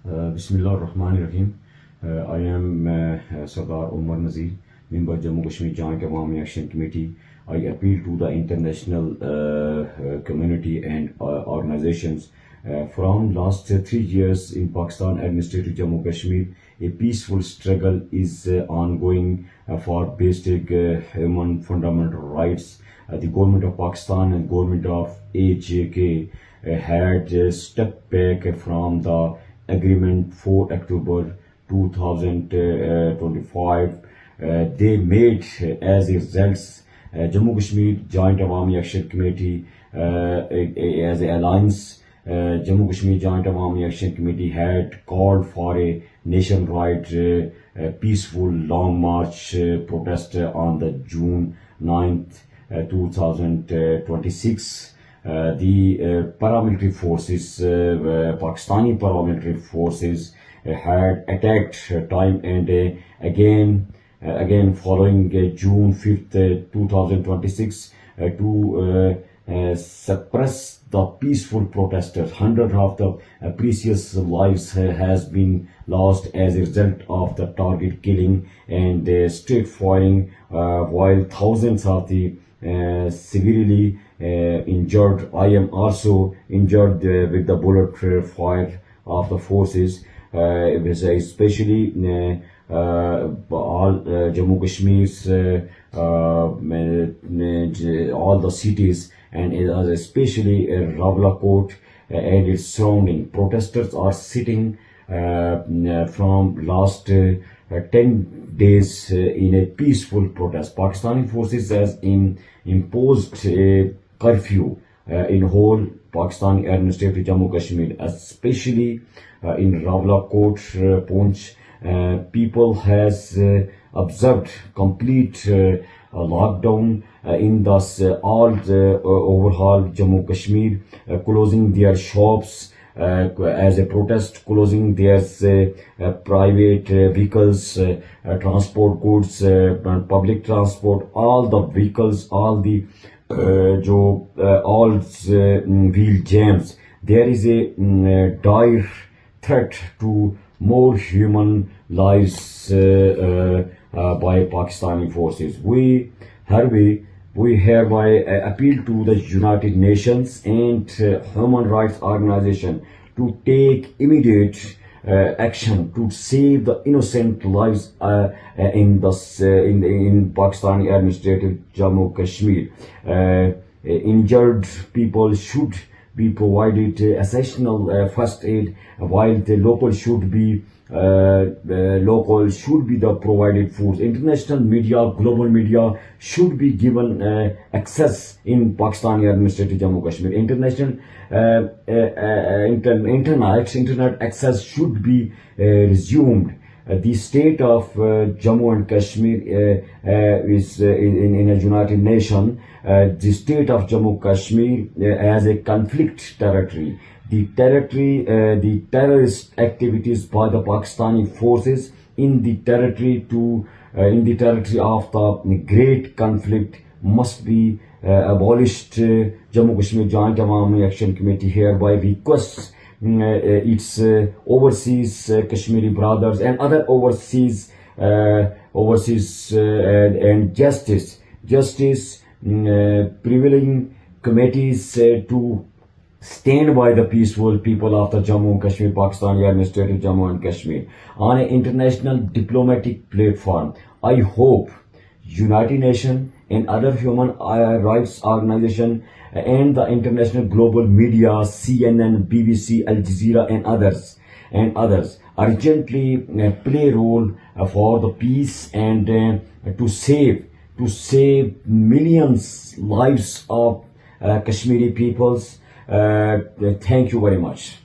Bismillah ar-Rahman ar-Rahim. I am Sardar Umar Nazir, member Jammu Kashmir Joint Awami Action Committee. I appeal to the international community and organizations. From last 3 years in Pakistan administrative Jammu Kashmir, a peaceful struggle is ongoing for basic human fundamental rights. The government of Pakistan and government of AJK had stepped back from the agreement 4 October 2025. They made as a result Jammu Kashmir Joint Awami Action Committee as an alliance. Jammu Kashmir Joint Awami Action Committee had called for a nationwide peaceful long march protest on the June 9th, 2026. The paramilitary forces, Pakistani paramilitary forces, had attacked time and again following June 5th, 2026 to suppress the peaceful protesters. Hundreds of the precious lives has been lost as a result of the target killing and street firing, while thousands of the severely injured. I am also injured with the bullet fire of the forces. It was especially all Jammu Kashmir's all the cities, and especially Rawalakot and its surrounding. Protesters are sitting from last 10 days in a peaceful protest. Pakistani forces has imposed a curfew in whole Pakistani administrative Jammu Kashmir, especially in Rawalakot, Poonch. People has observed complete lockdown in the all overall Jammu Kashmir, closing their shops as a protest, closing their private vehicles, transport goods, public transport, all the vehicles, all the all wheel jams. There is a dire threat to more human lives by Pakistani forces. We hereby appeal to the United Nations and human rights organization to take immediate action to save the innocent lives in Pakistani administrative Jammu Kashmir. Injured people should be provided essential first aid, while the local should be the provided foods. International media, global media should be given access in Pakistani administrative Jammu Kashmir. International internet access should be resumed. The state of Jammu and Kashmir is in a United Nations. The state of Jammu Kashmir as a conflict territory. The terrorist activities by the Pakistani forces in the territory of the great conflict must be abolished. Jammu Kashmir Joint Awami Action Committee hereby requests its overseas Kashmiri brothers and other overseas and justice prevailing committees to stand by the peaceful people of the Jammu and Kashmir, Pakistani administrative Jammu and Kashmir on an international diplomatic platform. I hope United Nations and other human rights organizations and the international global media, CNN, BBC, Al Jazeera and others urgently play a role for the peace and to save millions lives of Kashmiri peoples. Thank you very much.